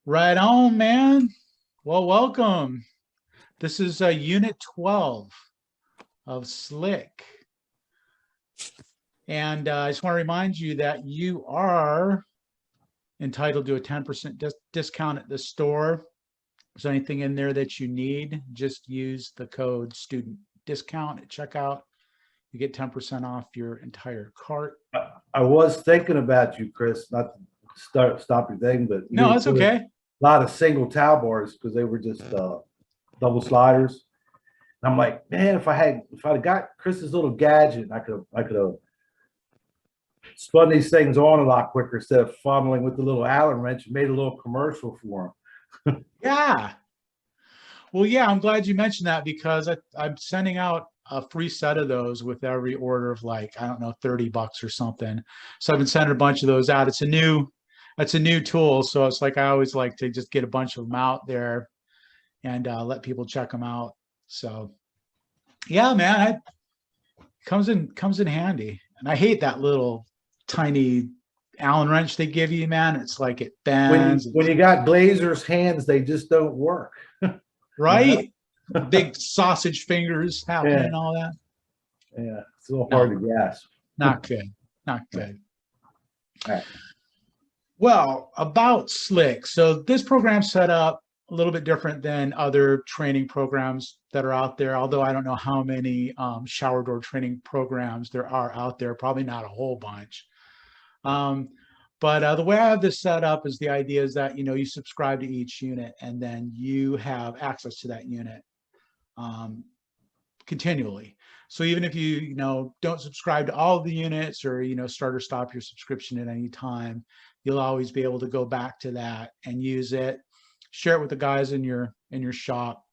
Right on, man. Well, welcome. This is Unit 12 of SLIC. And I just want to remind you that you are entitled to a 10% discount at the store. If there's anything in there that you need, just use the code student discount at checkout. You get 10% off your entire cart. I was thinking about you, Chris, not to stop your thing, but you No, were that's doing okay. a lot of single towel bars because they were just double sliders. And I'm like, man, if I'd have got Chris's little gadget, I could have spun these things on a lot quicker instead of fumbling with the little Allen wrench and made a little commercial for them. Yeah. Well, yeah, I'm glad you mentioned that because I'm sending out a free set of those with every order of like, I don't know, $30 or something. So I've been sending a bunch of those out. It's a new tool. So it's like, I always like to just get a bunch of them out there and let people check them out. So yeah, man, it comes in handy. And I hate that little tiny Allen wrench they give you, man. It's like it bends. When you got Glazer's hands, they just don't work. You know? Right? Big sausage fingers happening Yeah, and all that. yeah, it's a little No, hard to grasp. not good. Not good. All right. Well, about SLIC. So this program's set up a little bit different than other training programs that are out there, although I don't know how many shower door training programs there are out there, probably not a whole bunch. Um, but the way I have this set up is the idea is that, you subscribe to each unit and then you have access to that unit um, continually. So even if you don't subscribe to all of the units or start or stop your subscription at any time, you'll always be able to go back to that and use it, share it with the guys in your shop.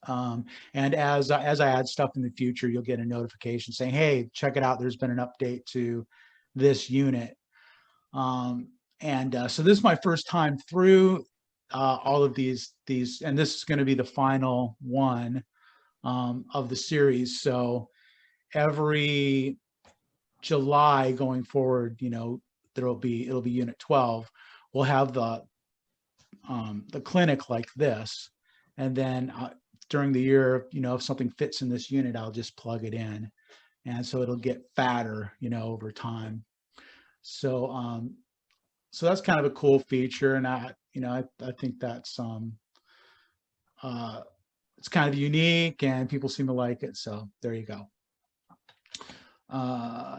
And as I add stuff in the future, you'll get a notification saying, hey, check it out, there's been an update to this unit. So this is my first time through all of these, and this is going to be the final one of the series. So every July going forward, it'll be unit 12. We'll have the clinic like this, and then during the year, if something fits in this unit, I'll just plug it in, and so it'll get fatter, over time. So so that's kind of a cool feature, and I think that's it's kind of unique and people seem to like it. So there you go.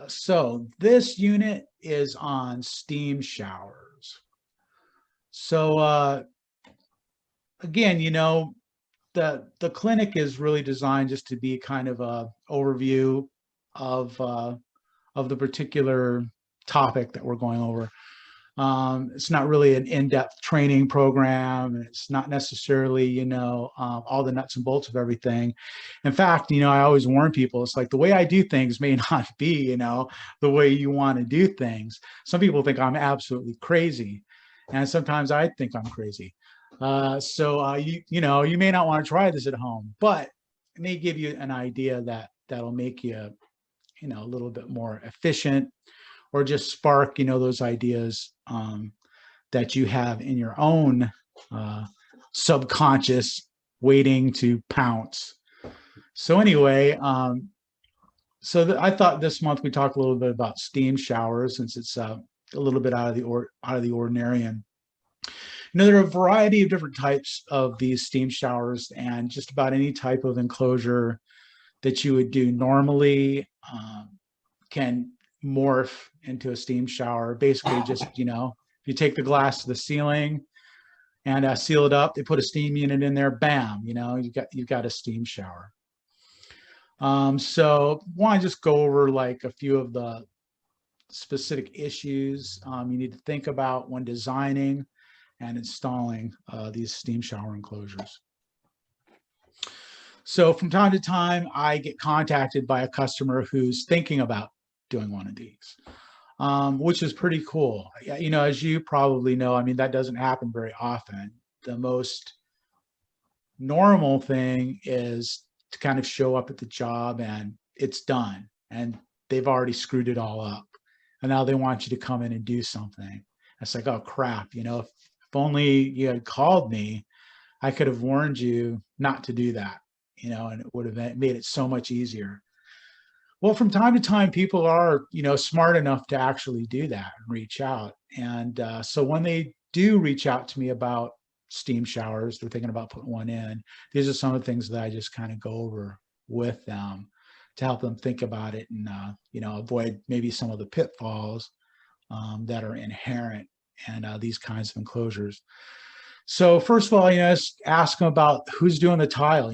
So this unit is on steam showers. So again, the clinic is really designed just to be kind of a overview of the particular topic that we're going over. It's not really an in-depth training program. It's not necessarily, all the nuts and bolts of everything. In fact, I always warn people, it's like the way I do things may not be, the way you want to do things. Some people think I'm absolutely crazy. And sometimes I think I'm crazy. You may not want to try this at home, but it may give you an idea that'll make you, a little bit more efficient, or just spark, those ideas that you have in your own subconscious waiting to pounce. So anyway, I thought this month we talk a little bit about steam showers, since it's a little bit out of the ordinary. And there are a variety of different types of these steam showers, and just about any type of enclosure that you would do normally can morph into a steam shower. Basically, just if you take the glass to the ceiling and seal it up, they put a steam unit in there, bam, you've got a steam shower. So want to just go over like a few of the specific issues you need to think about when designing and installing these steam shower enclosures. So from time to time, I get contacted by a customer who's thinking about doing one of these, which is pretty cool. As you probably know, that doesn't happen very often. The most normal thing is to kind of show up at the job and it's done, and they've already screwed it all up. And now they want you to come in and do something. It's like, oh crap, if If only you had called me, I could have warned you not to do that, and it would have made it so much easier. Well, from time to time, people are, smart enough to actually do that and reach out. And so when they do reach out to me about steam showers, they're thinking about putting one in. These are some of the things that I just kind of go over with them to help them think about it and, avoid maybe some of the pitfalls that are inherent in these kinds of enclosures. So first of all, just ask them about who's doing the tile.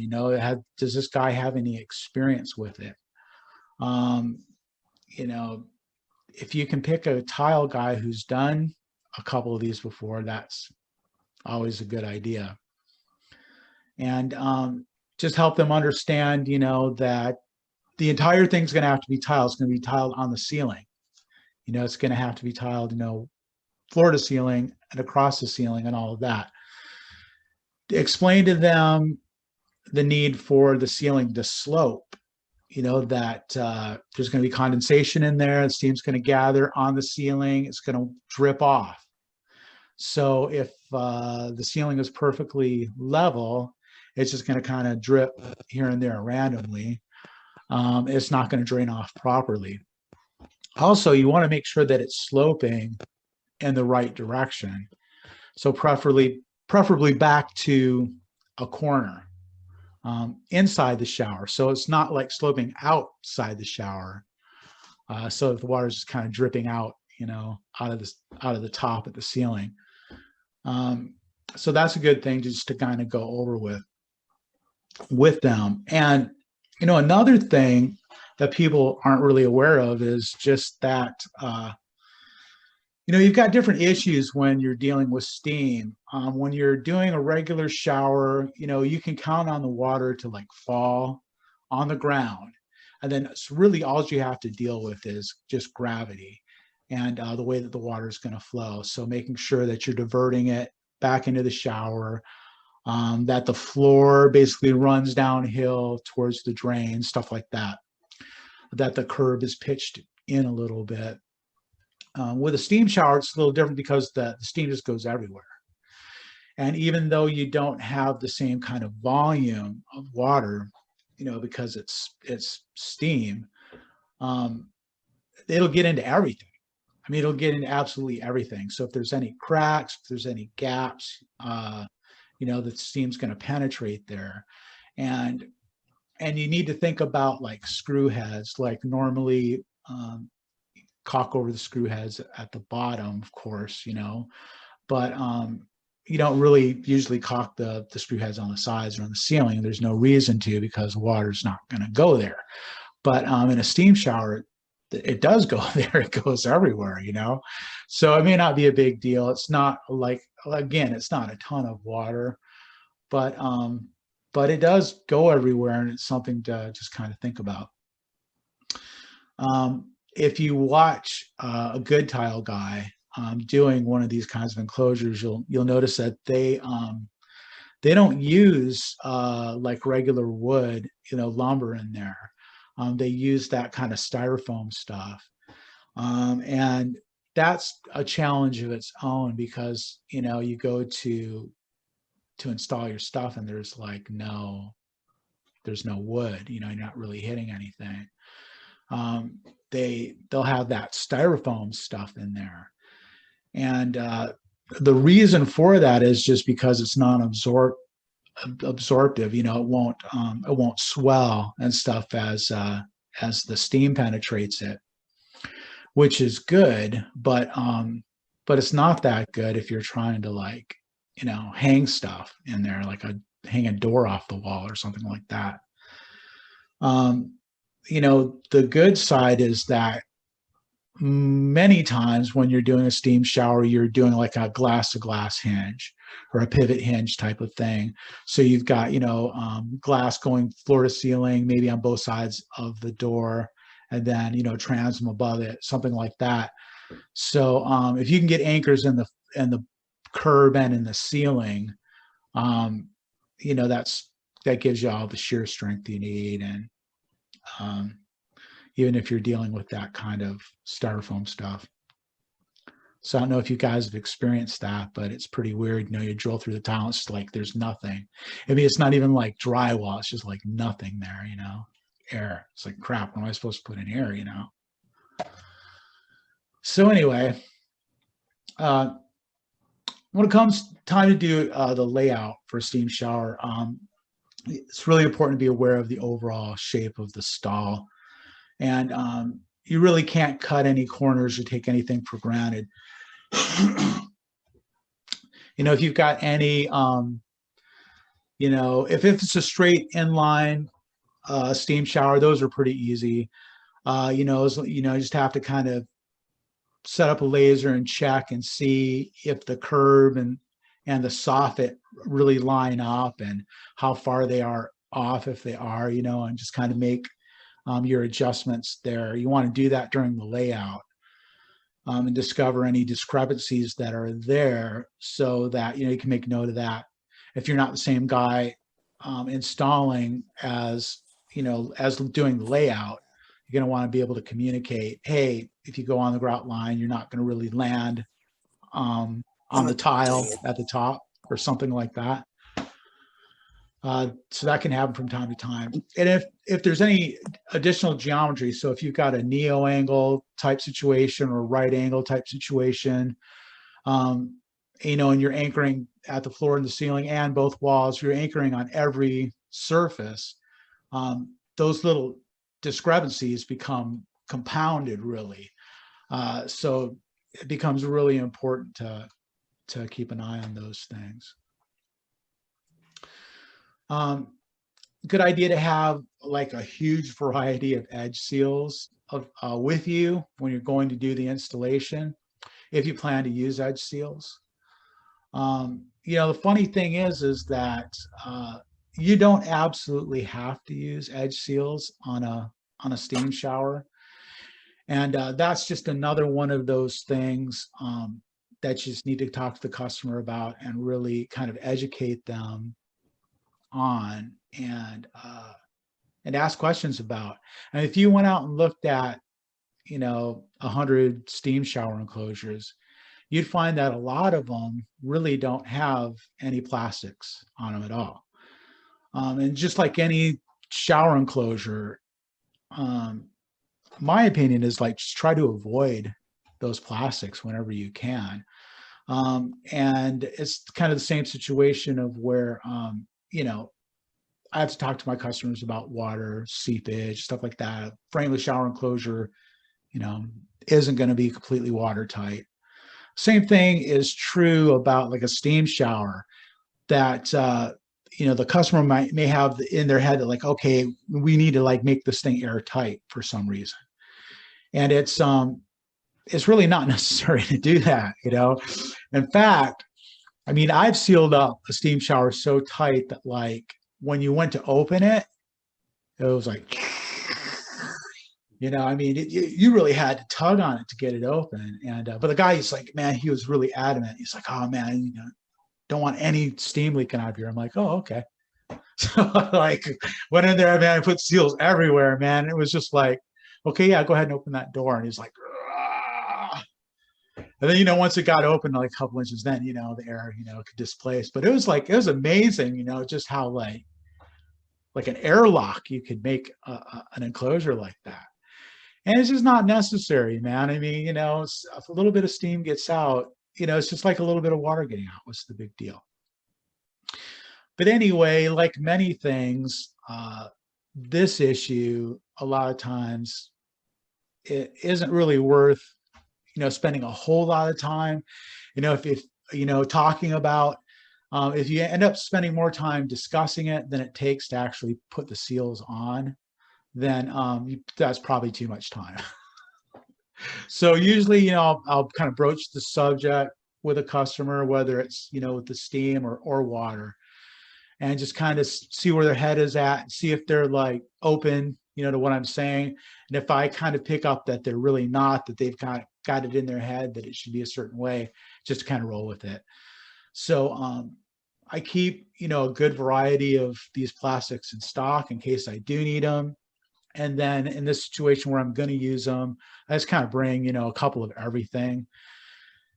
Does this guy have any experience with it? If you can pick a tile guy who's done a couple of these before, that's always a good idea. And just help them understand, that the entire thing's going to have to be tiled. It's going to be tiled on the ceiling. It's going to have to be tiled, floor to ceiling and across the ceiling and all of that. Explain to them the need for the ceiling to slope. That there's going to be condensation in there. The steam's going to gather on the ceiling. It's going to drip off. So if the ceiling is perfectly level, it's just going to kind of drip here and there randomly. It's not going to drain off properly. Also, you want to make sure that it's sloping in the right direction. So preferably back to a corner. Inside the shower, so it's not like sloping outside the shower. So if the water is just kind of dripping out, out of the top at the ceiling. So that's a good thing just to kind of go over with them. And another thing that people aren't really aware of is just that you've got different issues when you're dealing with steam. When you're doing a regular shower, you can count on the water to like fall on the ground. And then it's really all you have to deal with is just gravity and the way that the water is going to flow. So making sure that you're diverting it back into the shower, that the floor basically runs downhill towards the drain, stuff like that, that the curb is pitched in a little bit. With a steam shower, it's a little different because the steam just goes everywhere. And even though you don't have the same kind of volume of water, because it's steam, it'll get into everything. I mean, it'll get into absolutely everything. So if there's any cracks, if there's any gaps, the steam's going to penetrate there. And you need to think about like screw heads, like normally, caulk over the screw heads at the bottom, of course, but you don't really usually caulk the screw heads on the sides or on the ceiling. There's no reason to, because water's not going to go there. But in a steam shower, it does go there. It goes everywhere, so it may not be a big deal. It's not like, again, it's not a ton of water, but it does go everywhere, and it's something to just kind of think about. If you watch a good tile guy doing one of these kinds of enclosures, you'll notice that they don't use like regular wood, lumber in there. They use that kind of styrofoam stuff, and that's a challenge of its own, because you go to install your stuff and there's no wood. You're not really hitting anything. They'll have that styrofoam stuff in there, and the reason for that is just because it's non-absorptive. It won't swell and stuff as the steam penetrates it, which is good, but it's not that good if you're trying to hang stuff in there, hang a door off the wall or something like that. The good side is that many times when you're doing a steam shower, you're doing like a glass to glass hinge or a pivot hinge type of thing. So you've got, glass going floor to ceiling, maybe on both sides of the door, and then, transom above it, something like that. So if you can get anchors in the curb and in the ceiling, that gives you all the shear strength you need. And even if you're dealing with that kind of styrofoam stuff. So I don't know if you guys have experienced that, but it's pretty weird. You drill through the tile, it's like there's nothing. I mean, it's not even like drywall, it's just like nothing there, air. It's like, crap, when am I supposed to put in air, So anyway, when it comes time to do the layout for a steam shower, it's really important to be aware of the overall shape of the stall. And you really can't cut any corners or take anything for granted. If you've got any, if it's a straight inline steam shower, those are pretty easy. You just have to kind of set up a laser and check and see if the curb and the soffit really line up and how far they are off, if they are, and just kind of make your adjustments there. You want to do that during the layout and discover any discrepancies that are there so that, you can make note of that. If you're not the same guy installing as doing the layout, you're going to want to be able to communicate, hey, if you go on the grout line, you're not going to really land on the tile at the top or something like that. So that can happen from time to time. And if there's any additional geometry, so if you've got a neo angle type situation or right angle type situation, and you're anchoring at the floor and the ceiling and both walls, you're anchoring on every surface, those little discrepancies become compounded really. So it becomes really important to keep an eye on those things. Good idea to have like a huge variety of edge seals with you when you're going to do the installation, if you plan to use edge seals. The funny thing is that you don't absolutely have to use edge seals on a steam shower. And that's just another one of those things that you just need to talk to the customer about and really kind of educate them on and ask questions about. And if you went out and looked at 100 steam shower enclosures, you'd find that a lot of them really don't have any plastics on them at all. And just like any shower enclosure, my opinion is like just try to avoid those plastics whenever you can. And it's kind of the same situation of where I have to talk to my customers about water, seepage, stuff like that. Frameless shower enclosure, isn't going to be completely watertight. Same thing is true about like a steam shower that, the customer may have in their head that like, okay, we need to like make this thing airtight for some reason. And it's really not necessary to do that, In fact, I mean, I've sealed up a steam shower so tight that like when you went to open it, it was like, I mean, you really had to tug on it to get it open. And but the guy, he's like, man, he was really adamant. He's like, oh man, don't want any steam leaking out of here. I'm like, oh, okay. So like went in there, man, I put seals everywhere, man. It was just like, okay, yeah, go ahead and open that door. And he's like, ah. And then, once it got open like a couple inches, then, the air, could displace. But it was amazing, just how like an airlock you could make an enclosure like that. And it's just not necessary, man. I mean, if a little bit of steam gets out, it's just like a little bit of water getting out. What's the big deal? But anyway, like many things, this issue, a lot of times, it isn't really worth, spending a whole lot of time, if talking about, if you end up spending more time discussing it than it takes to actually put the seals on, then that's probably too much time. So usually, I'll kind of broach the subject with a customer, whether it's, with the steam or water, and just kind of see where their head is at, see if they're like open, to what I'm saying. And if I kind of pick up that they're really not, that they've got it in their head that it should be a certain way, just to kind of roll with it. So I keep, a good variety of these plastics in stock in case I do need them. And then in this situation where I'm going to use them, I just kind of bring, a couple of everything.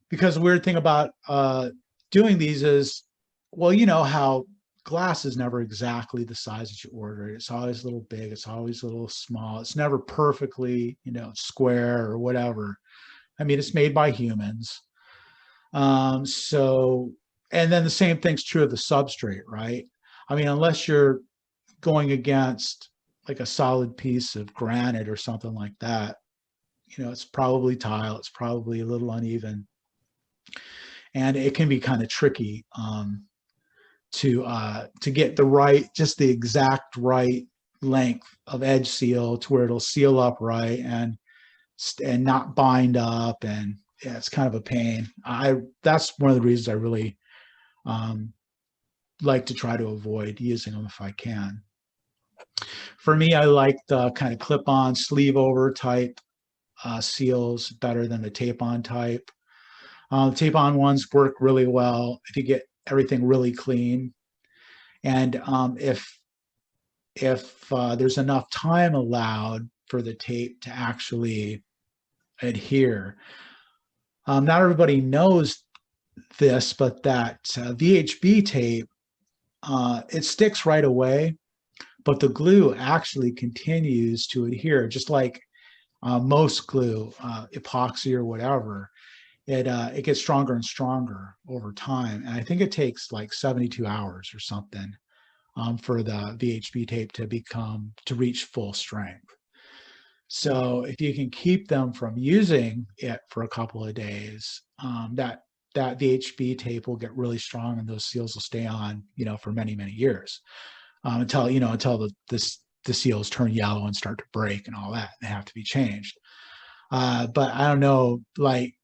because the weird thing about doing these is, well, you know how glass is never exactly the size that you order it. It's always a little big. It's always a little small. It's never perfectly, you know, square or whatever. I mean, it's made by humans. So, and then the same thing's true of the substrate, right? I mean, unless you're going against like a solid piece of granite or something like that, you know, it's probably tile. It's probably a little uneven, and it can be kind of tricky to get the right, just the exact right length of edge seal to where it'll seal up right and not bind up, and yeah, it's kind of a pain. That's one of the reasons I really like to try to avoid using them if I can. For me, I like the kind of clip-on sleeve over type seals better than the tape-on type. The tape-on ones work really well if you get everything really clean, and if there's enough time allowed for the tape to actually adhere. Not everybody knows this, but that VHB tape, it sticks right away, but the glue actually continues to adhere, just like most glue, epoxy or whatever. It gets stronger and stronger over time, and I think it takes like 72 hours or something for the VHB tape to reach full strength. So if you can keep them from using it for a couple of days, that VHB tape will get really strong, and those seals will stay on, you know, for many, many years, until the seals turn yellow and start to break and all that, and they have to be changed. But I don't know, like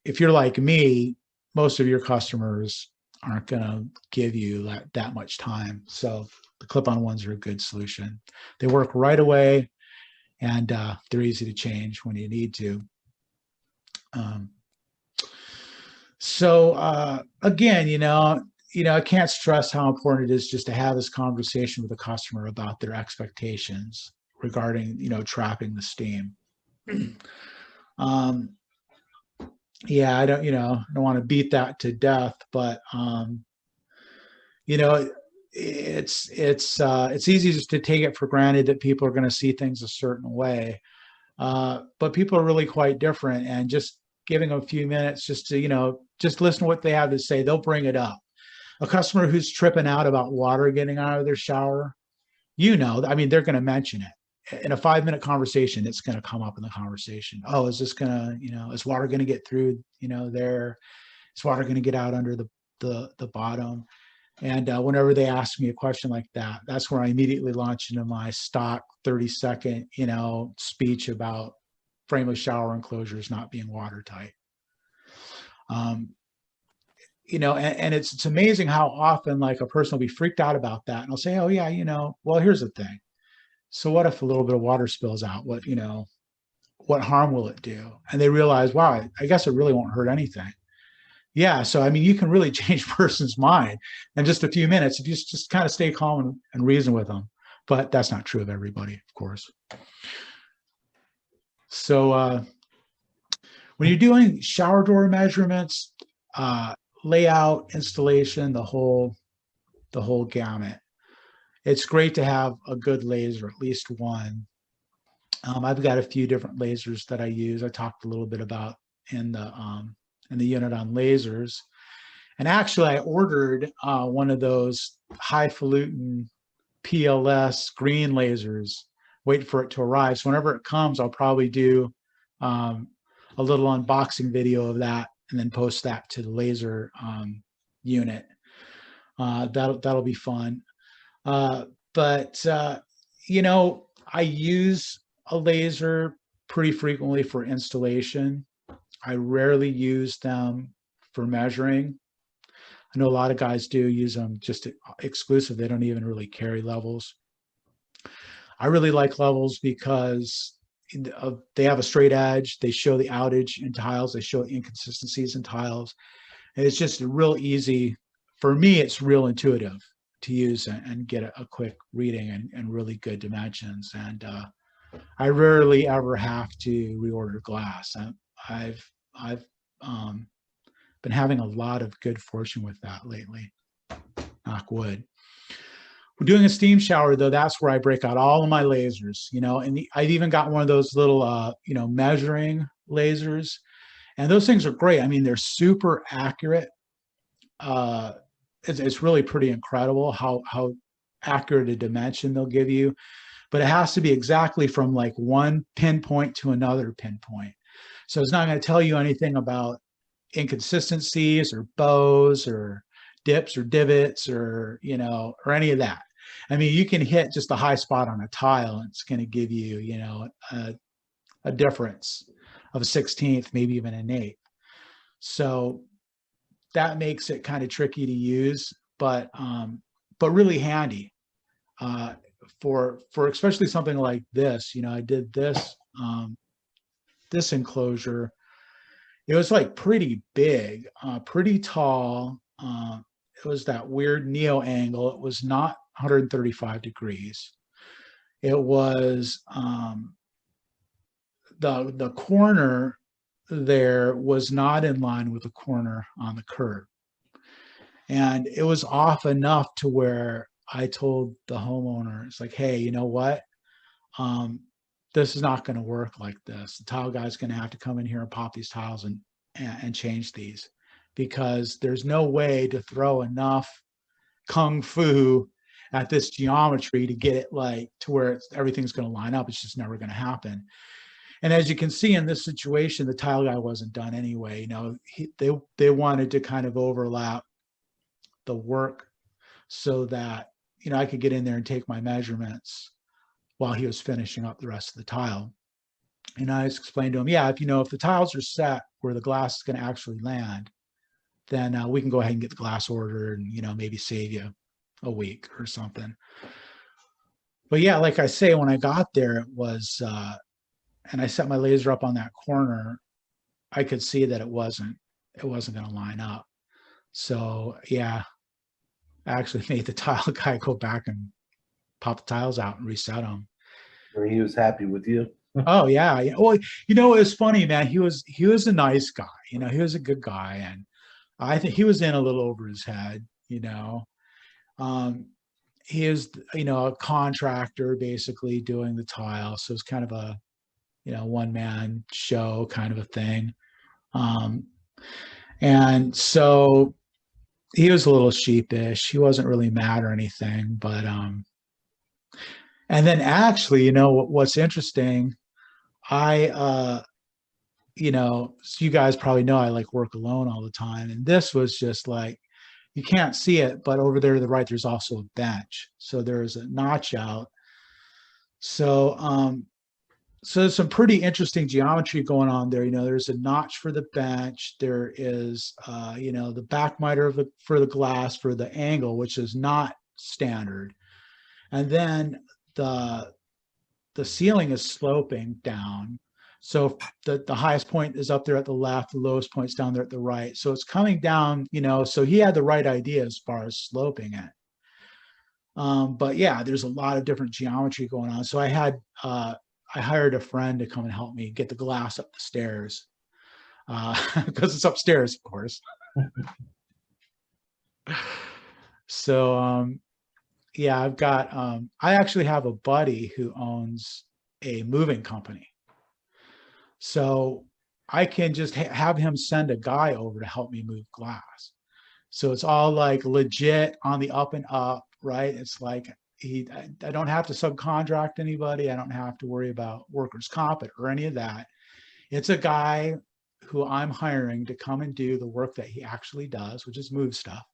if you're like me, most of your customers aren't going to give you that much time. So the clip-on ones are a good solution. They work right away, and they're easy to change when you need to. Again, I can't stress how important it is just to have this conversation with the customer about their expectations regarding, trapping the steam. Yeah, I don't want to beat that to death, but it's easy just to take it for granted that people are going to see things a certain way. But people are really quite different, and just giving them a few minutes just to, just listen to what they have to say, they'll bring it up. A customer who's tripping out about water getting out of their shower, they're going to mention it. In a 5-minute conversation, it's going to come up in the conversation. Oh, is this going to, is water going to get through, there? Is water going to get out under the bottom? And whenever they ask me a question like that, that's where I immediately launch into my stock 30-second, speech about frameless shower enclosures not being watertight. And it's amazing how often like a person will be freaked out about that, and I'll say, oh yeah, well, here's the thing. So what if a little bit of water spills out? What harm will it do? And they realize, wow, I guess it really won't hurt anything. Yeah, so you can really change a person's mind in just a few minutes if you just kind of stay calm and reason with them. But that's not true of everybody, of course. So when you're doing shower door measurements, layout, installation, the whole gamut, it's great to have a good laser, at least one. I've got a few different lasers that I use. I talked a little bit about in the unit on lasers. And actually, I ordered one of those highfalutin PLS green lasers, wait for it to arrive. So whenever it comes, I'll probably do a little unboxing video of that and then post that to the laser unit. That'll be fun. But I use a laser pretty frequently for installation. I rarely use them for measuring. I know a lot of guys do use them just exclusive. They don't even really carry levels. I really like levels because they have a straight edge. They show the outage in tiles. They show inconsistencies in tiles. And it's just real easy. For me, it's real intuitive to use and get a quick reading and really good dimensions. And I rarely ever have to reorder glass. I've been having a lot of good fortune with that lately. Knock wood. We're doing a steam shower though. That's where I break out all of my lasers, and I've even got one of those little, measuring lasers, and those things are great. I mean, they're super accurate. It's really pretty incredible how accurate a dimension they'll give you, but it has to be exactly from like one pinpoint to another pinpoint. So it's not going to tell you anything about inconsistencies or bows or dips or divots or any of that. I mean, you can hit just a high spot on a tile and it's going to give you, a difference of a 16th, maybe even an eighth. So that makes it kind of tricky to use, but really handy for especially something like this. I did this this enclosure. It was like pretty big, pretty tall. It was that weird neo angle. It was not 135 degrees. It was the corner there was not in line with the corner on the curb. And it was off enough to where I told the homeowner, it's like, hey, you know what? This is not going to work like this. The tile guy's going to have to come in here and pop these tiles and change these, because there's no way to throw enough kung fu at this geometry to get it like to where everything's going to line up. It's just never going to happen. And as you can see in this situation, the tile guy wasn't done anyway. They wanted to kind of overlap the work so that I could get in there and take my measurements while he was finishing up the rest of the tile. And I explained to him, yeah, if the tiles are set where the glass is going to actually land, then we can go ahead and get the glass ordered and maybe save you a week or something. But yeah, like I say, when I got there, it was and I set my laser up on that corner, I could see that it wasn't going to line up. So yeah, I actually made the tile guy go back and pop the tiles out and reset them. And he was happy with you. Oh yeah. Well, it was funny, man. He was a nice guy. He was a good guy, and I think he was in a little over his head. He is, a contractor basically doing the tile, so it's kind of a, one-man show kind of a thing. And so he was a little sheepish. He wasn't really mad or anything, but and then actually, what's interesting, so you guys probably know I like work alone all the time, and this was just like, you can't see it, but over there to the right, there's also a bench. So there's a notch out. So so there's some pretty interesting geometry going on there. There's a notch for the bench. There is, the back miter for the glass for the angle, which is not standard. And then the ceiling is sloping down. So the highest point is up there at the left, the lowest point's down there at the right. So it's coming down, so he had the right idea as far as sloping it. But yeah, there's a lot of different geometry going on. So I hired a friend to come and help me get the glass up the stairs, because it's upstairs, of course. So yeah, I actually have a buddy who owns a moving company. So I can just have him send a guy over to help me move glass. So it's all like legit on the up and up, right? It's like I don't have to subcontract anybody. I don't have to worry about workers' comp or any of that. It's a guy who I'm hiring to come and do the work that he actually does, which is move stuff.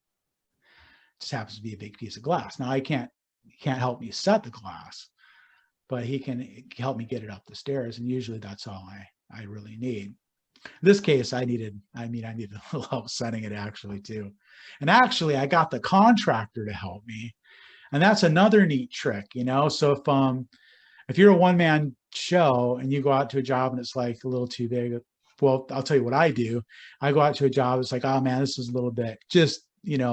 It just happens to be a big piece of glass. Now he can't help me set the glass, but he can help me get it up the stairs. And usually that's all I really need. In this case, I needed a little help setting it actually too. And actually I got the contractor to help me. And that's another neat trick, So if you're a one-man show and you go out to a job and it's like a little too big, well, I'll tell you what I do. I go out to a job, it's like, oh man, this is a little bit a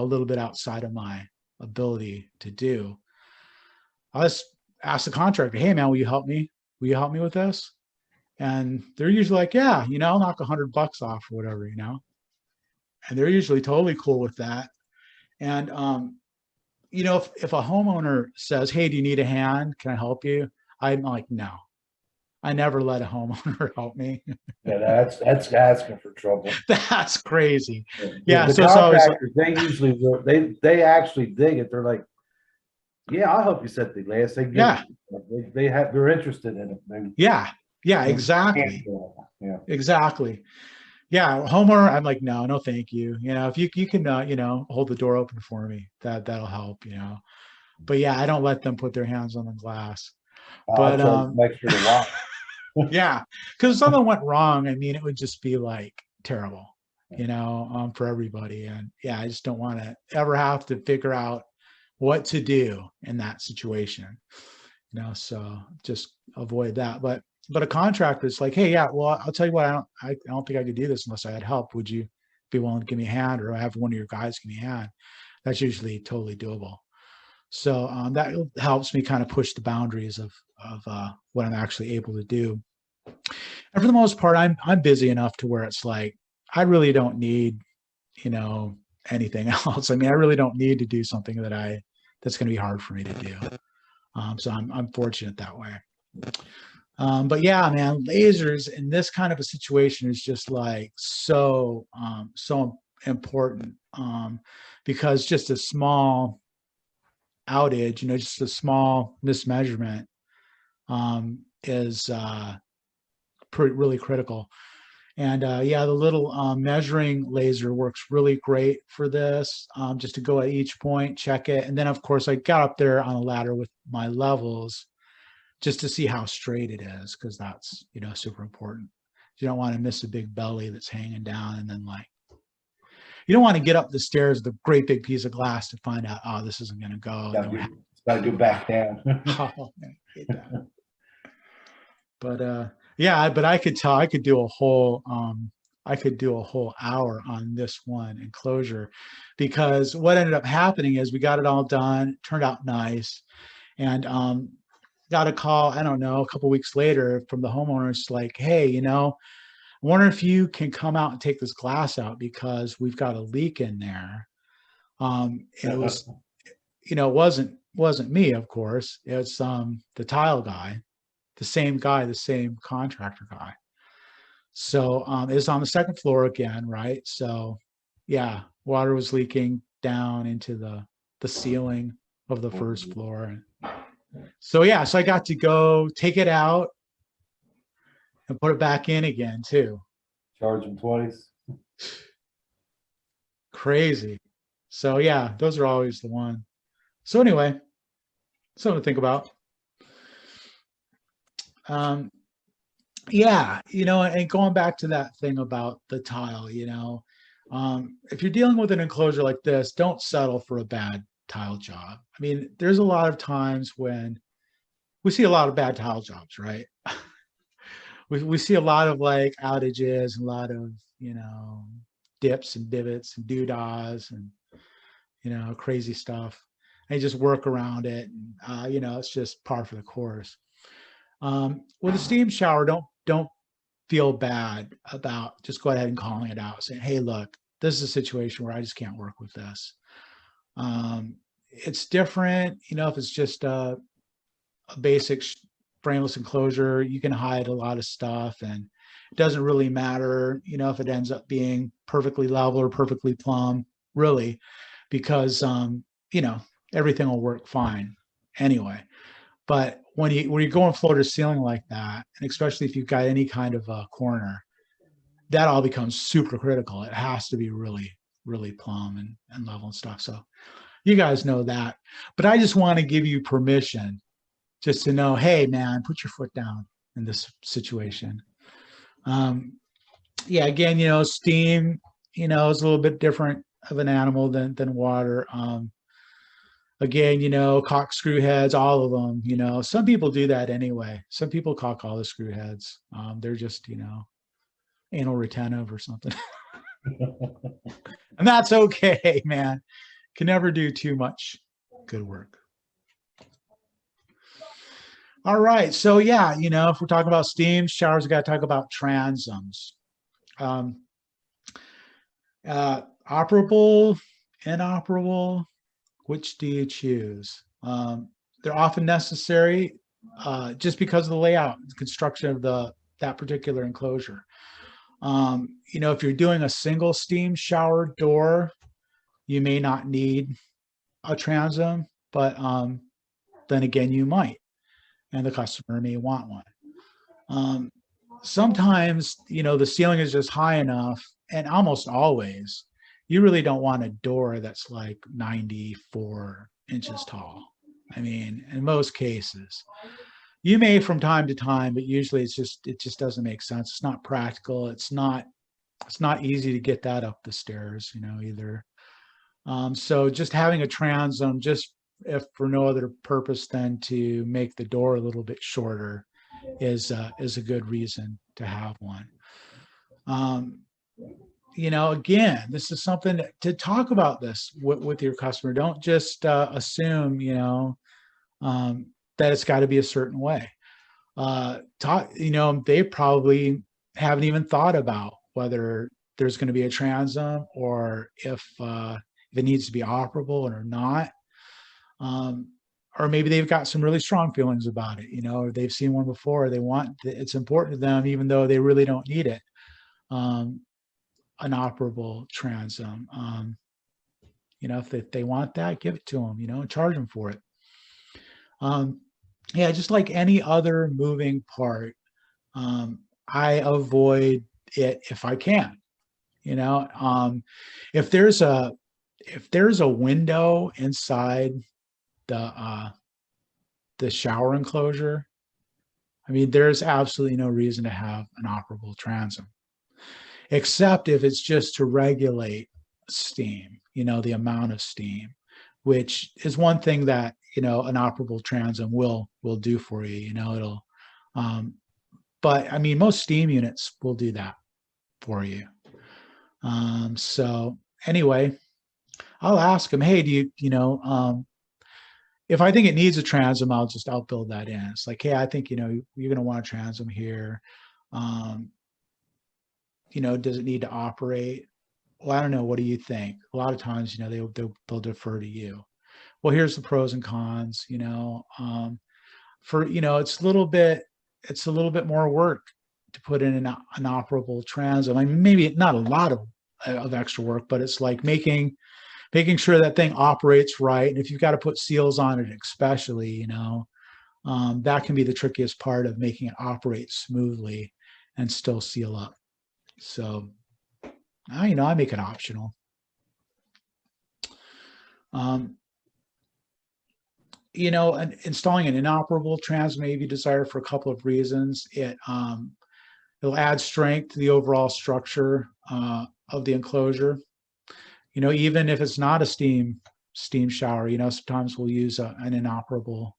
little bit outside of my ability to do. I'll just ask the contractor, hey man, will you help me? Will you help me with this? And they're usually like, yeah, I'll knock $100 off or whatever, and they're usually totally cool with that. And you know, if a homeowner says, "Hey, do you need a hand? Can I help you?" I'm like, no, I never let a homeowner help me. Yeah, that's asking for trouble. That's crazy. The, Yeah, the so it's always contractors, they usually they actually dig it. They're like, yeah, I'll help you set the glass. They give yeah, they're interested in it. yeah, yeah, They can't exactly, do it. Yeah. exactly. Yeah, homeowner, I'm like, no, no, thank you. You know, if you can, you know, hold the door open for me, that'll help. You know, but yeah, I don't let them put their hands on the glass. I'll But charge them extra to watch. yeah, because if something went wrong, I mean, it would just be like terrible, you know, for everybody. And yeah, I just don't want to ever have to figure out what to do in that situation, you know. So just avoid that. But a contractor is like, hey, yeah, well, I'll tell you what, I don't think I could do this unless I had help. Would you be willing to give me a hand, or have one of your guys give me a hand? That's usually totally doable. So that helps me kind of push the boundaries of what I'm actually able to do. And for the most part, I'm busy enough to where it's like I really don't need, you know, anything else. I mean, I really don't need to do something that's going to be hard for me to do. So I'm fortunate that way. But yeah, man, lasers in this kind of a situation is just like so important, because just a small outage, you know, just a small mismeasurement is really critical. And yeah, the little measuring laser works really great for this, just to go at each point, check it. And then, of course, I got up there on a ladder with my levels just to see how straight it is, because that's, you know, super important. You don't want to miss a big belly that's hanging down, and then like, you don't want to get up the stairs with a great big piece of glass to find out, oh, this isn't going to go. It's got to go back down. Oh, man, I hate that. But yeah, but I could tell, I could do a whole hour on this one enclosure, because what ended up happening is we got it all done, turned out nice, and got a call, I don't know, a couple weeks later from the homeowners like, hey, you know, I wonder if you can come out and take this glass out because we've got a leak in there. And it was, you know, it wasn't me, of course. It's the tile guy, the same contractor guy. So it's on the second floor again, right? So yeah, water was leaking down into the ceiling of the first floor. And so yeah, so I got to go take it out and put it back in again too. Charge them twice. Crazy. So yeah, those are always the one. So anyway, something to think about. Um, yeah, you know, and going back to that thing about the tile, you know, if you're dealing with an enclosure like this, don't settle for a bad tile job. I mean, there's a lot of times when we see a lot of bad tile jobs, right? We see a lot of like outages, a lot of, you know, dips and divots and doodahs and, you know, crazy stuff. And you just work around it. And, you know, it's just par for the course. With a steam shower, don't feel bad about just go ahead and calling it out, saying, hey, look, this is a situation where I just can't work with this. It's different, you know, if it's just a basic frameless enclosure, you can hide a lot of stuff, and it doesn't really matter, you know, if it ends up being perfectly level or perfectly plumb, really, because you know, everything will work fine anyway. But when you're going floor to ceiling like that, and especially if you've got any kind of a corner, that all becomes super critical. It has to be really, really plumb and level and stuff. So you guys know that. But I just want to give you permission just to know, hey, man, put your foot down in this situation. Yeah, again, you know, steam, you know, is a little bit different of an animal than water. Again, you know, cock screw heads, all of them, you know, some people do that anyway. Some people cock all the screw heads. They're just, you know, anal retentive or something. And that's okay, man. Can never do too much good work. All right. So yeah, you know, if we're talking about steam showers, we got to talk about transoms. Operable, inoperable, which do you choose? They're often necessary just because of the layout and construction of that particular enclosure. If you're doing a single steam shower door, you may not need a transom, but then again, you might, and the customer may want one. Sometimes, the ceiling is just high enough, and almost always, you really don't want a door that's like 94 inches tall. I mean, in most cases, you may from time to time, but usually it just doesn't make sense. It's not practical. It's not easy to get that up the stairs, either. So just having a transom, just if for no other purpose than to make the door a little bit shorter, is a good reason to have one. Again, this is something to talk about this with your customer. Don't just assume, that it's got to be a certain way. They probably haven't even thought about whether there's going to be a transom or if it needs to be operable or not. Or maybe they've got some really strong feelings about it, or they've seen one before. It's important to them, even though they really don't need it. An operable transom. If they want that, give it to them, and charge them for it. Yeah, just like any other moving part, I avoid it if I can. If there's a window inside the shower enclosure, I mean, there's absolutely no reason to have an operable transom, except if it's just to regulate steam, the amount of steam, which is one thing that, an operable transom will do for you, it'll, but I mean, most steam units will do that for you. So anyway, I'll ask them, hey, do you, if I think it needs a transom, I'll build that in. It's like, hey, I think, you're going to want a transom here. Does it need to operate? Well, I don't know. What do you think? A lot of times, they'll defer to you. Well, here's the pros and cons, it's a little bit more work to put in an operable transom. I mean, maybe not a lot of extra work, but it's like making sure that thing operates right. And if you've got to put seals on it, especially, that can be the trickiest part of making it operate smoothly and still seal up. So, I make it optional. Installing an inoperable transom may be desired for a couple of reasons. It'll add strength to the overall structure of the enclosure. Even if it's not a steam shower, sometimes we'll use an inoperable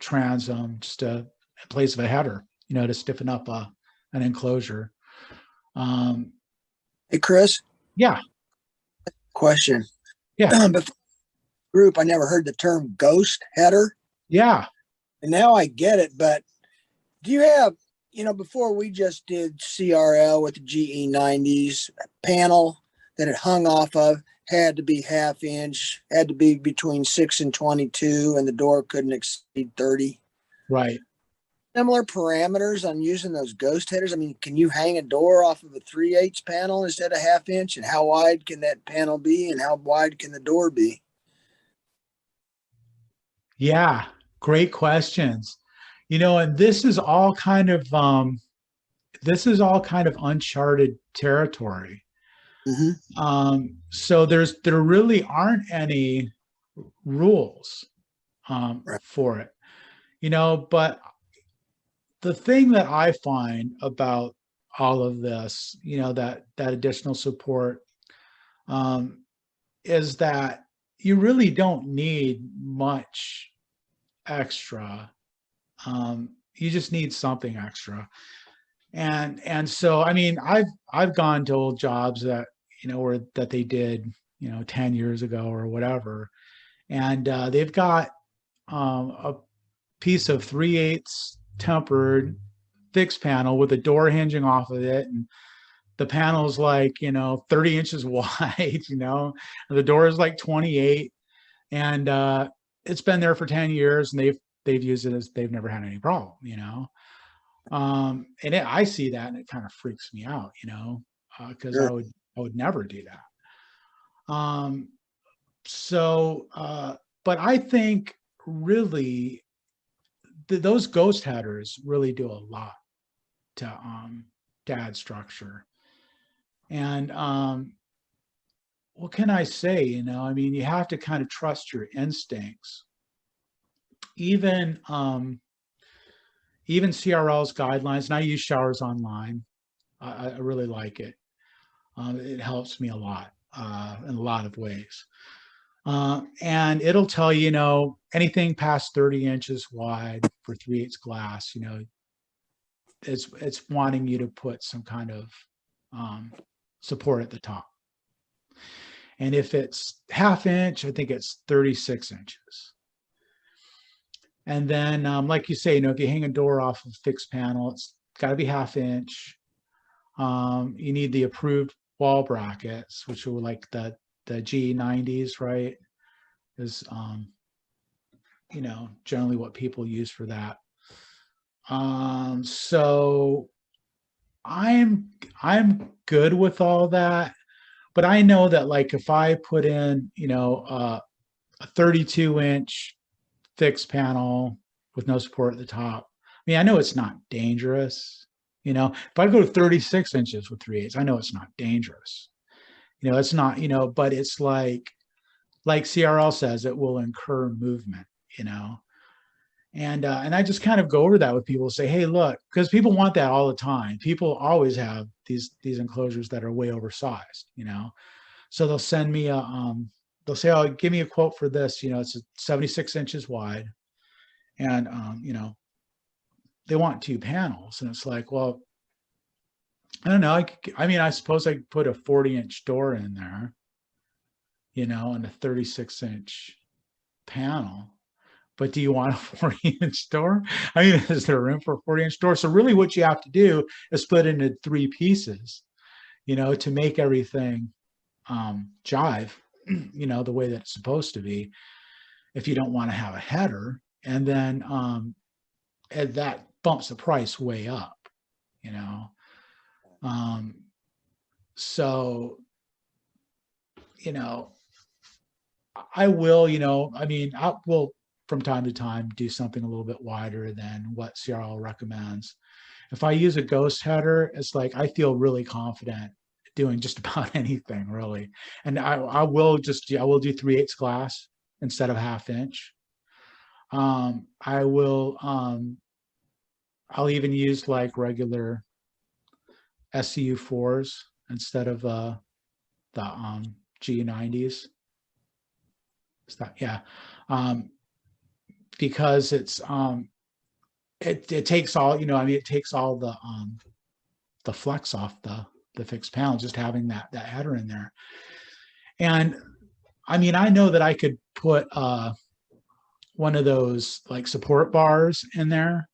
transom just in place of a header, to stiffen up an enclosure. Hey, Chris. Yeah. Question. Yeah. Before group, I never heard the term ghost header. Yeah. And now I get it, but do you have, before we just did CRL with the GE90s panel that it hung off of had to be ½ inch, had to be between 6 and 22, and the door couldn't exceed 30. Right. Similar parameters on using those ghost headers. I mean, can you hang a door off of a 3/8 panel instead of ½ inch? And how wide can that panel be? And how wide can the door be? Yeah, great questions. And this is all kind of uncharted territory. Mm-hmm. So there really aren't any rules Right. for it, but the thing that I find about all of this, that additional support, is that you really don't need much extra. You just need something extra. And so, I mean, I've gone to old jobs that, that they did, 10 years ago or whatever. And they've got a piece of 3/8 tempered fixed panel with a door hinging off of it. And the panel's like, 30 inches wide, the door is like 28, and it's been there for 10 years, and they've used it as they've never had any problem, and I see that, and it kind of freaks me out, because Sure. I would never do that. So, but I think really those ghost headers really do a lot to add structure. And what can I say? You have to kind of trust your instincts. Even CRL's guidelines, and I use Showers Online. I really like it. It helps me a lot in a lot of ways. And it'll tell you, anything past 30 inches wide for 3/8 glass, it's wanting you to put some kind of support at the top. And if it's 1/2 inch, I think it's 36 inches. And then, like you say, if you hang a door off of a fixed panel, it's got to be 1/2 inch. You need the approved wall brackets, which are like the G90s, right? Is generally what people use for that. So I'm good with all that, but I know that, like, if I put in a 32-inch fixed panel with no support at the top, I know it's not dangerous. If I go to 36 inches with 3/8, I know it's not dangerous. It's not, but it's like CRL says, it will incur movement, and I just kind of go over that with people, say, hey, look, because people want that all the time. People always have these enclosures that are way oversized, so they'll send me they'll say, oh, give me a quote for this, it's 76 inches wide, and they want 2 panels, and it's like, well, I don't know. I suppose I could put a 40-inch door in there, and a 36-inch panel. But do you want a 40-inch door? Is there room for a 40-inch door? So really what you have to do is split into 3 pieces, to make everything jive, the way that it's supposed to be, if you don't want to have a header. And then and that bumps the price way up, so, I will, I will from time to time do something a little bit wider than what CRL recommends. If I use a ghost header, it's like I feel really confident doing just about anything, really. And I will do 3/8 glass instead of 1/2 inch. I will I'll even use like regular SCU 4s instead of the G90s. Because it's it takes all, it takes all the flex off the fixed panel, just having that header in there. And I know that I could put one of those like support bars in there,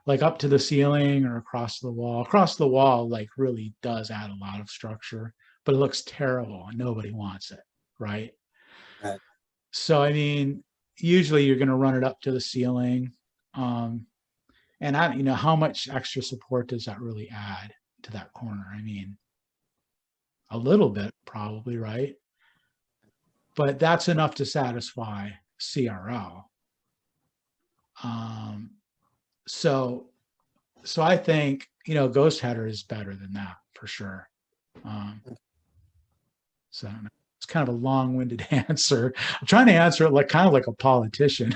like up to the ceiling or across the wall. Across the wall, like, really does add a lot of structure, but it looks terrible and nobody wants it, right? Right. So usually you're going to run it up to the ceiling, and how much extra support does that really add to that corner? A little bit probably, right? But that's enough to satisfy CRL. So I think, ghost header is better than that for sure. So it's kind of a long-winded answer. I'm trying to answer it kind of like a politician.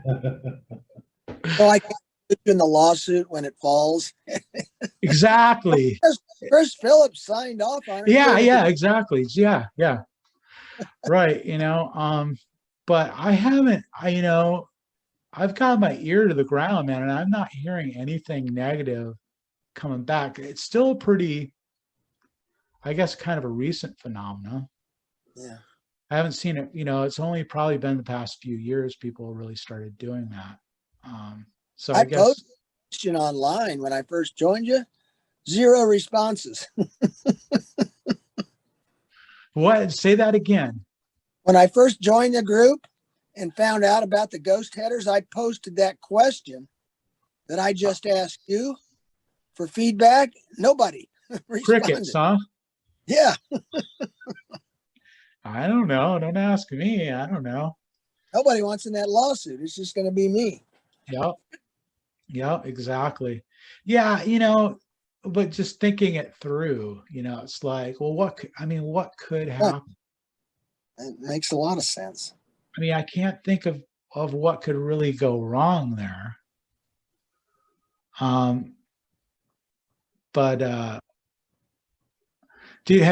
Well, I can't put you in the lawsuit when it falls. Exactly. Chris Phillips signed off on it. Yeah, exactly. Yeah. Right. But I haven't, I've got my ear to the ground, man, and I'm not hearing anything negative coming back. It's still pretty, I guess, kind of a recent phenomenon. Yeah. I haven't seen it, it's only probably been the past few years people really started doing that. So I guess posted a question online when I first joined you. Zero responses. What? Say that again. When I first joined the group and found out about the ghost headers, I posted that question that I just asked you for feedback. Nobody responded. Crickets, huh? Yeah, I don't know. Don't ask me. I don't know. nobody wants in that lawsuit. It's just going to be me. Yep. Yep, exactly. Yeah, you know, but just thinking it through, you know, it's like, well, what could happen? It makes a lot of sense. I mean, I can't think of what could really go wrong there. But have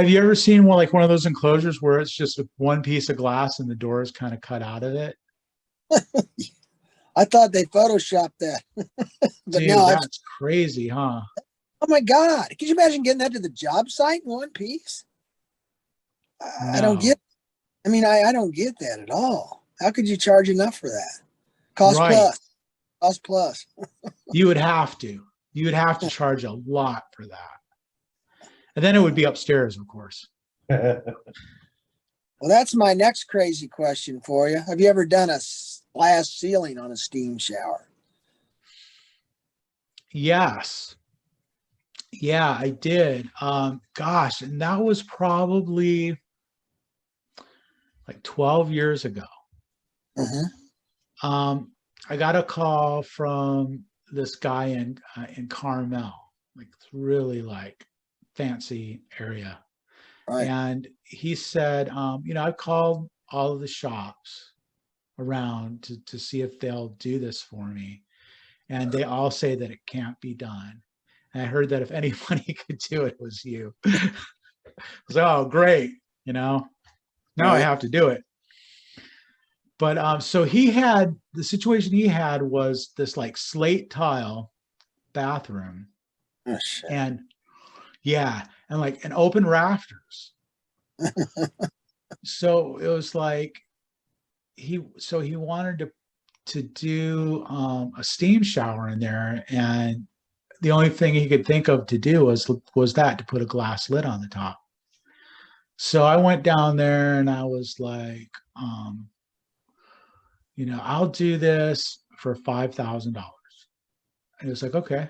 you ever seen like one of those enclosures where it's just one piece of glass and the door is kind of cut out of it? I thought they photoshopped that, but Dude, no. that's crazy, huh? Oh my God! Could you imagine getting that to the job site in one piece? I don't No. get. I mean, I don't get that at all. How could you charge enough for that? Cost Right. plus. Cost plus. You would have to. You would have to charge a lot for that. And then it would be upstairs, of course. Well, that's my next crazy question for you. Have you ever done a glass ceiling on a steam shower? Yes. Yeah, I did. Gosh, and that was probably like 12 years ago. Mm-hmm. I got a call from this guy in Carmel, like it's really like fancy area. Right. And he said, you know, I've called all of the shops around to see if they'll do this for me. And they all say that it can't be done. And I heard that if anybody could do it, it was you. So, oh, great. You know, now I Right. have to do it. But so the situation he had was this like slate tile bathroom. Oh, shit. And yeah, and like an open rafters. So it was like he wanted to do a steam shower in there, and the only thing he could think of to do was to put a glass lid on the top. So I went down there and I was like, you know, I'll do this for $5,000. And he was like, okay.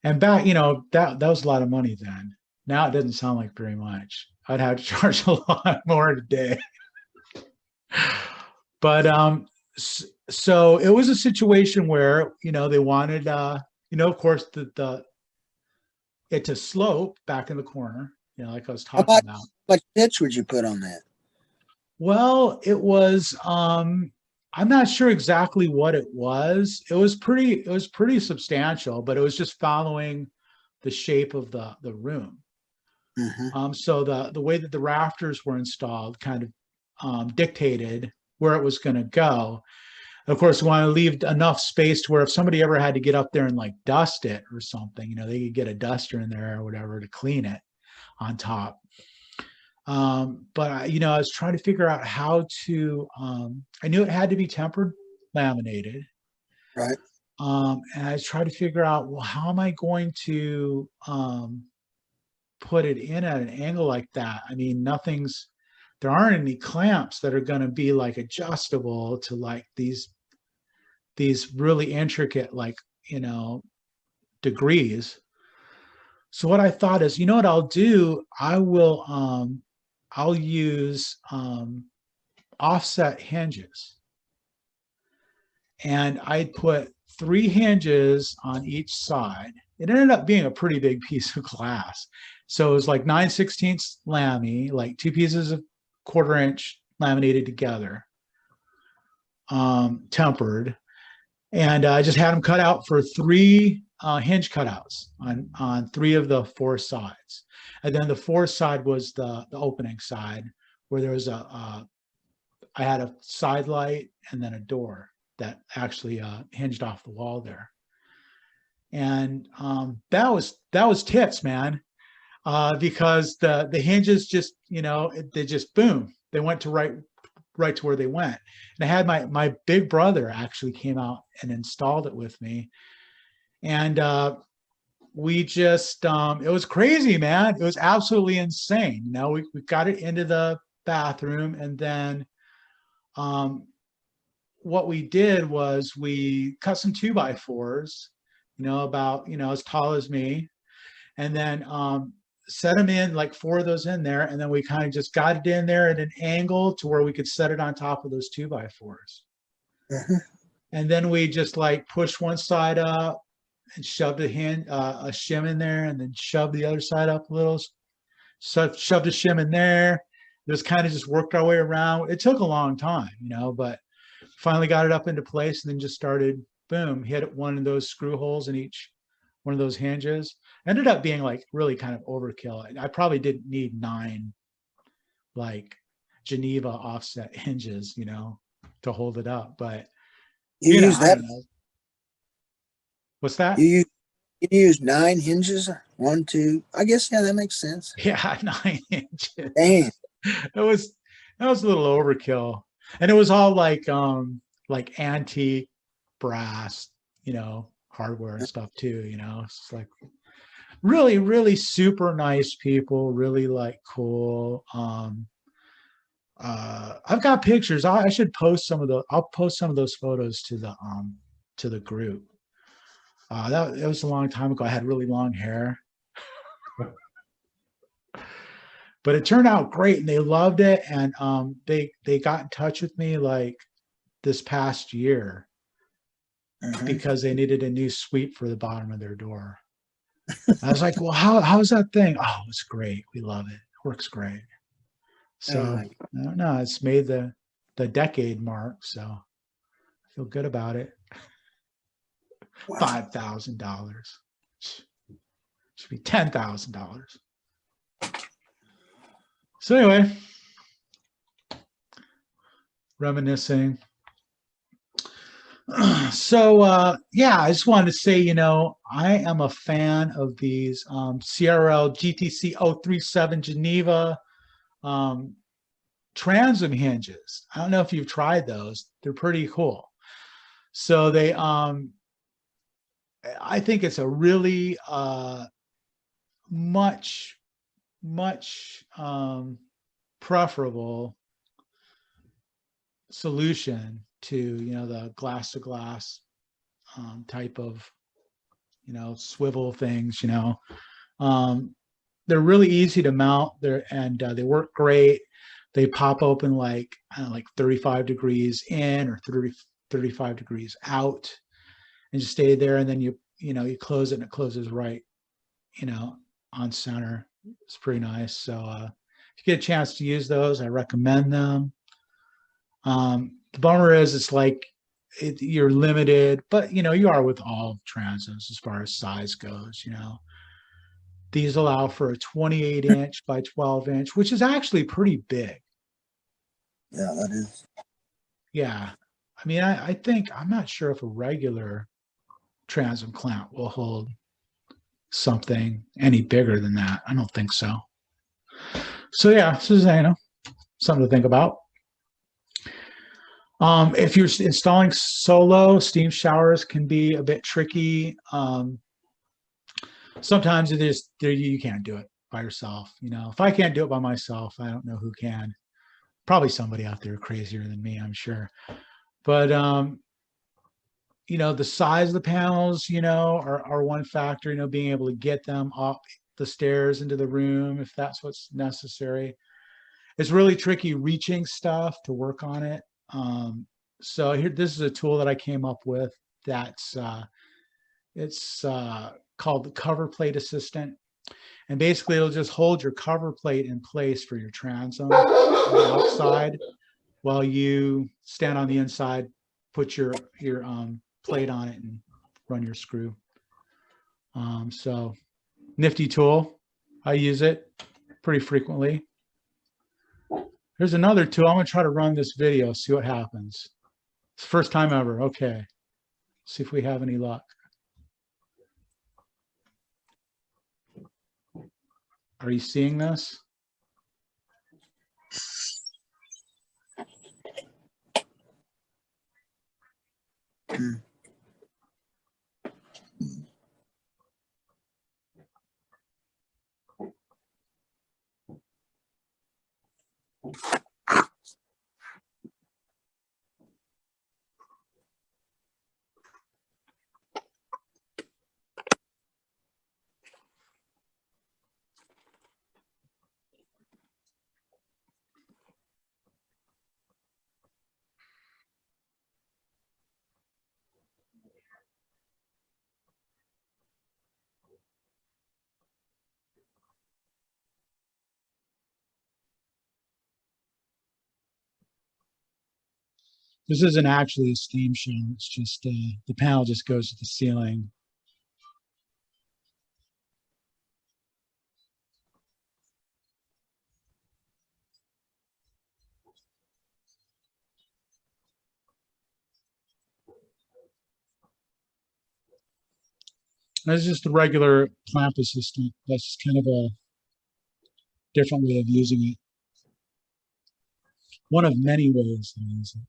And back, you know, that was a lot of money then. Now it doesn't sound like very much. I'd have to charge a lot more today. But so it was a situation where, you know, they wanted you know, of course it to slope back in the corner, you know, like I was talking about. How much pitch would you put on that? Well, it was I'm not sure exactly what it was. It was pretty substantial, but it was just following the shape of the room. Mm-hmm. So the way that the rafters were installed kind of dictated where it was going to go. Of course, we want to leave enough space to where if somebody ever had to get up there and like dust it or something, you know, they could get a duster in there or whatever to clean it on top. But you know, I was trying to figure out how to. I knew it had to be tempered laminated, Right. and I was trying to figure out, well, how am I going to put it in at an angle like that? I mean, there aren't any clamps that are going to be like adjustable to like these really intricate, like, you know, degrees. So what I thought is, you know what I'll do? I'll use offset hinges. And I'd put 3 hinges on each side. It ended up being a pretty big piece of glass. So it was like 9/16 lamy, like 2 pieces of 1/4 inch laminated together, tempered. And I just had them cut out for 3 hinge cutouts on 3 of the 4 sides. And then the 4th side was the opening side, where there was I had a side light and then a door that actually hinged off the wall there. And that was tits, man, because the hinges just, you know, they just boom, they went to right to where they went. And I had my big brother actually came out and installed it with me. And we just it was crazy, man. It was absolutely insane. You know, we got it into the bathroom, and then um what we did was we cut some 2x4s, you know, about, you know, as tall as me, and then set them in, like 4 of those in there, and then we kind of just got it in there at an angle to where we could set it on top of those 2x4s. And then we just like pushed one side up and shoved a shim in there, and then shoved the other side up a little, so shoved a shim in there. Just kind of just worked our way around. It took a long time, you know, but finally got it up into place, and then just started, boom, hit one of those screw holes in each one of those hinges. Ended up being like really kind of overkill. I probably didn't need 9 like Geneva offset hinges, you know, to hold it up. But You know, use I that? don't know. What's that? You use 9 hinges? 1, 2. I guess, yeah, that makes sense. Yeah, 9 inches. Damn. It was a little overkill. And it was all like antique brass, you know, hardware and stuff too, you know. It's like really, really super nice people, really like cool. I've got pictures. I should post some of the I'll post some of those photos to the group. That it was a long time ago. I had really long hair. But it turned out great, and they loved it, and they got in touch with me like this past year because they needed a new sweep for the bottom of their door. I was like, well, how's that thing? Oh, it's great. We love it. It works great. So I don't know. It's made the decade mark, so I feel good about it. Wow. $5,000 should be $10,000. So anyway, reminiscing. So yeah, I just wanted to say, you know, I am a fan of these CRL GTC 037 Geneva transom hinges. I don't know if you've tried those. They're pretty cool. So they I think it's a really much preferable solution to, you know, the glass to glass type of, you know, swivel things, you know. They're really easy to mount there, and they work great. They pop open like, I don't know, like 35 degrees in or 35 degrees out, and just stay there. And then you know, you close it and it closes right, you know, on center. It's pretty nice. So if you get a chance to use those, I recommend them. The bummer is it's like you're limited, but you know, you are with all transoms as far as size goes, you know. These allow for a 28 inch by 12 inch, which is actually pretty big. Yeah, that is. Yeah. I mean, I think, I'm not sure if a regular transom clamp will hold something any bigger than that. I don't think so. So yeah, this is, you know, something to think about. If you're installing solo, steam showers can be a bit tricky. Sometimes it is there, you can't do it by yourself. You know, if I can't do it by myself, I don't know who can. Probably somebody out there crazier than me, I'm sure. But you know, the size of the panels, you know, are one factor. You know, being able to get them up the stairs into the room if that's what's necessary. It's really tricky reaching stuff to work on it. So here, this is a tool that I came up with. That's it's called the Cover Plate Assistant, and basically it'll just hold your cover plate in place for your transom on the outside while you stand on the inside, put your plate on it, and run your screw. So nifty tool. I use it pretty frequently. Here's another tool. I'm gonna try to run this video, see what happens. It's the first time ever. Okay. See if we have any luck. Are you seeing this? This isn't actually a steam shower. It's just the panel just goes to the ceiling. That's just a regular clamp assistant. That's just kind of a different way of using it. One of many ways to use it.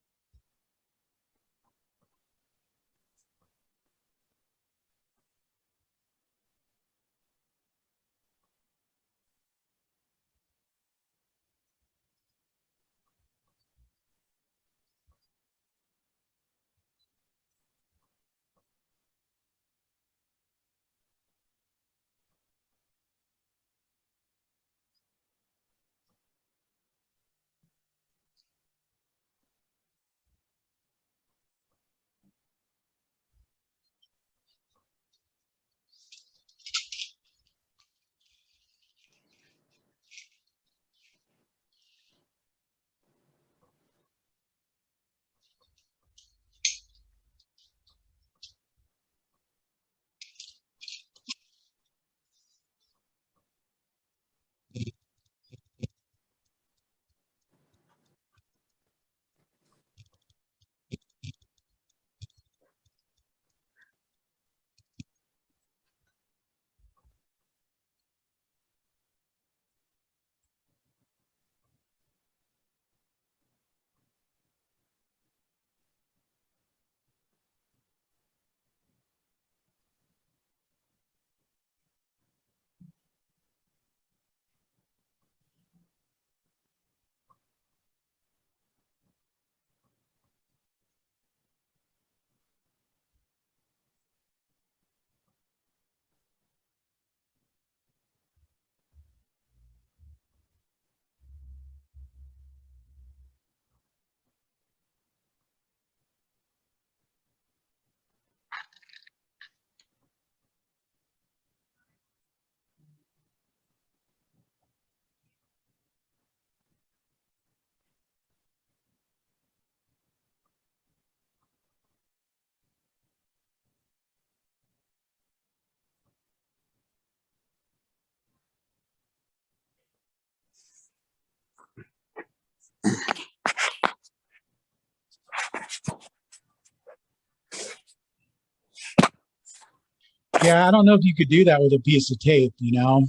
Yeah, I don't know if you could do that with a piece of tape, you know?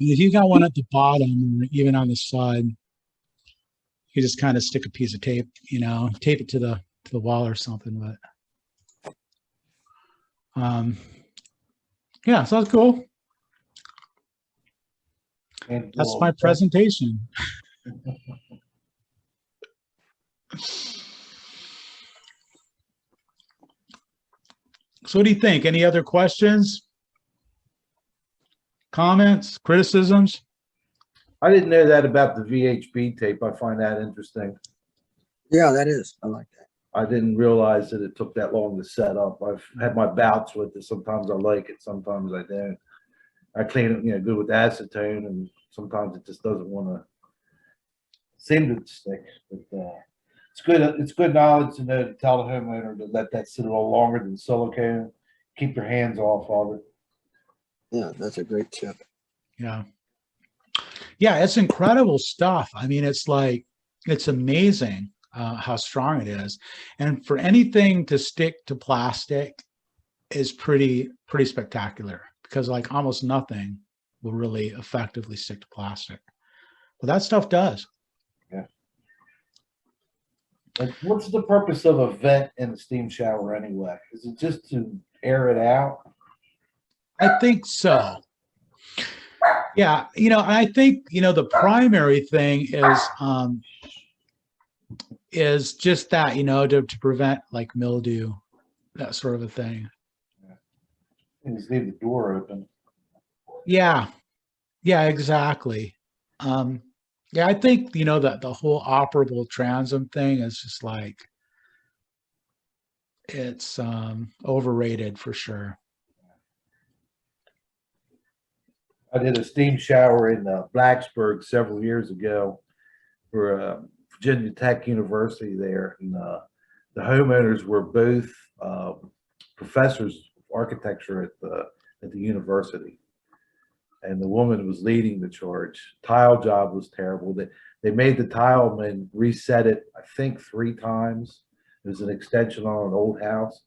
If you got one at the bottom or even on the side, you just kind of stick a piece of tape, you know, tape it to the wall or something. But yeah, so that's cool. And That's my presentation. So what do you think? Any other questions, comments, criticisms? I didn't know that about the VHB tape. I find that interesting. Yeah, that is. I like that. I didn't realize that it took that long to set up. I've had my bouts with it. Sometimes I like it, sometimes I don't. I clean it, good with acetone, and sometimes it just doesn't want to seem to stick. But it's good. It's good knowledge to know to tell the homeowner to let that sit a little longer than silicone. Keep your hands off of it. Yeah, that's a great tip. Yeah. Yeah, it's incredible stuff. I mean, it's amazing how strong it is. And for anything to stick to plastic is pretty spectacular because like almost nothing will really effectively stick to plastic. But that stuff does. Yeah. Like, what's the purpose of a vent in a steam shower anyway? Is it just to air it out? I think so. Yeah, I think, the primary thing is just that, to prevent like mildew, that sort of a thing. You just leave the door open. Yeah, exactly. Yeah, I think, that the whole operable transom thing is just like, it's overrated for sure. I did a steam shower in Blacksburg several years ago for Virginia Tech University there, and the homeowners were both professors of architecture at the university. And the woman was leading the charge. Tile job was terrible. They made the tile man reset it, I think, 3 times. It was an extension on an old house.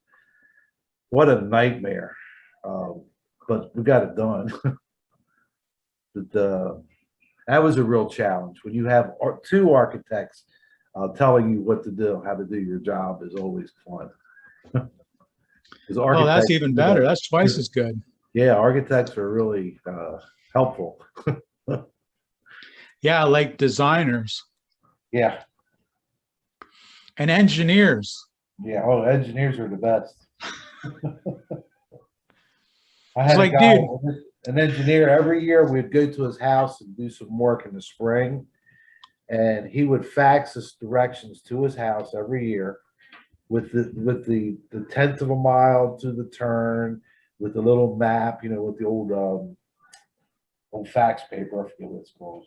What a nightmare. But we got it done. But, that was a real challenge. When you have 2 architects telling you what to do, how to do your job is always fun. Oh, that's even better. That's twice as good. Yeah, architects are really helpful. Yeah, like designers. Yeah. And engineers. Yeah, oh, engineers are the best. I It's had like, a guy, dude, an engineer, every year we'd go to his house and do some work in the spring. And he would fax us directions to his house every year with the 1/10 of a mile to the turn, with the little map, you know, with the old fax paper. I forget what it's called.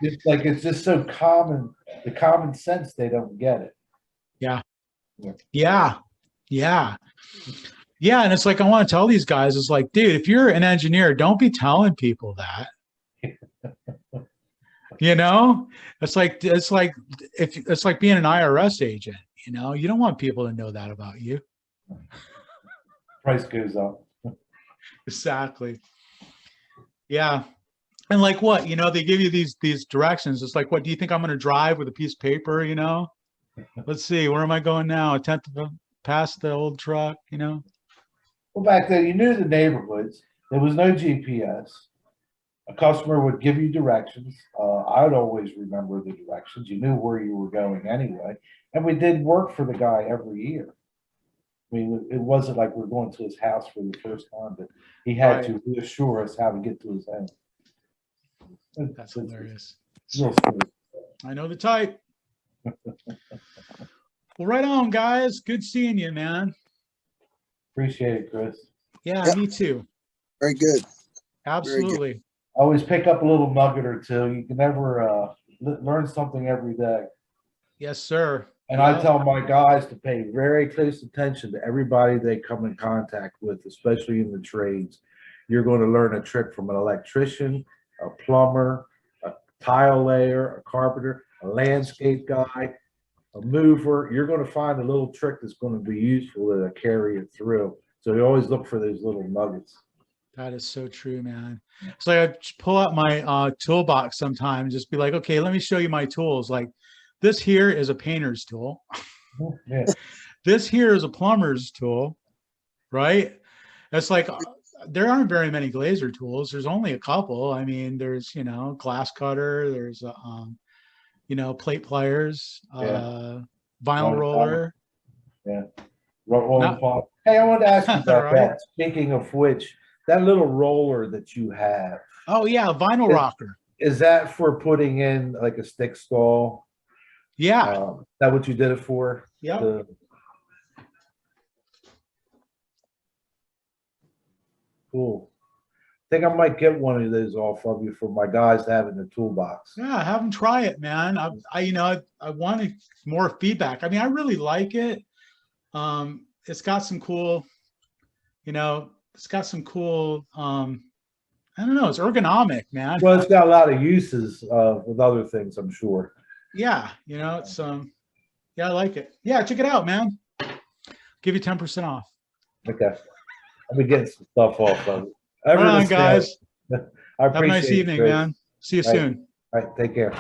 It's just so common, the common sense, they don't get it. Yeah. Yeah. Yeah. Yeah. And it's like, I want to tell these guys, it's like, dude, if you're an engineer, don't be telling people that. You know, it's like if it's like being an IRS agent, you know, you don't want people to know that about you. Price goes up. Exactly. Yeah. And like what, you know, they give you these directions. It's like, what do you think I'm going to drive with a piece of paper, you know? Let's see, where am I going now? 1/10 of past the old truck, you know? Well, back then you knew the neighborhoods. There was no GPS. A customer would give you directions. I'd always remember the directions. You knew where you were going anyway. And we did work for the guy every year. I mean, it wasn't like we're going to his house for the first time, but he had to reassure us how to get to his home. That's hilarious. I know the type. Well, right on, guys. Good seeing you, man. Appreciate it, Chris. Yeah, Yep. me too. Very good. Absolutely. Always pick up a little nugget or two. You can never learn something every day. Yes, sir. And I tell my guys to pay very close attention to everybody they come in contact with, especially in the trades. You're going to learn a trick from an electrician, a plumber, a tile layer, a carpenter, a landscape guy, a mover. You're going to find a little trick that's going to be useful to carry it through. So you always look for those little nuggets. That is so true, man. So I pull out my toolbox sometimes, just be like, okay, let me show you my tools. Like this here is a painter's tool. Yeah. This here is a plumber's tool, right? It's like there aren't very many glazer tools. There's only a couple. I mean, there's, you know, glass cutter, there's you know, plate pliers, vinyl roller. Yeah. Hey, I wanted to ask you about that. Speaking of which, that little roller that you have. Oh yeah, vinyl rocker. Is that for putting in like a stick stall? Yeah. Is that what you did it for? Yeah. Cool. I think I might get one of those off of you for my guys to have in the toolbox. Yeah, have them try it, man. You know, I wanted more feedback. I mean, I really like it. It's got some cool, you know, it's got some cool, I don't know, it's ergonomic, man. Well, it's got a lot of uses with other things, I'm sure. Yeah, you know, it's yeah, I like it. Yeah, check it out, man. Give you 10% off. Okay. I'll be getting some stuff off of it. Right on, guys. I appreciate Have a nice evening, man. See you soon. All right, take care.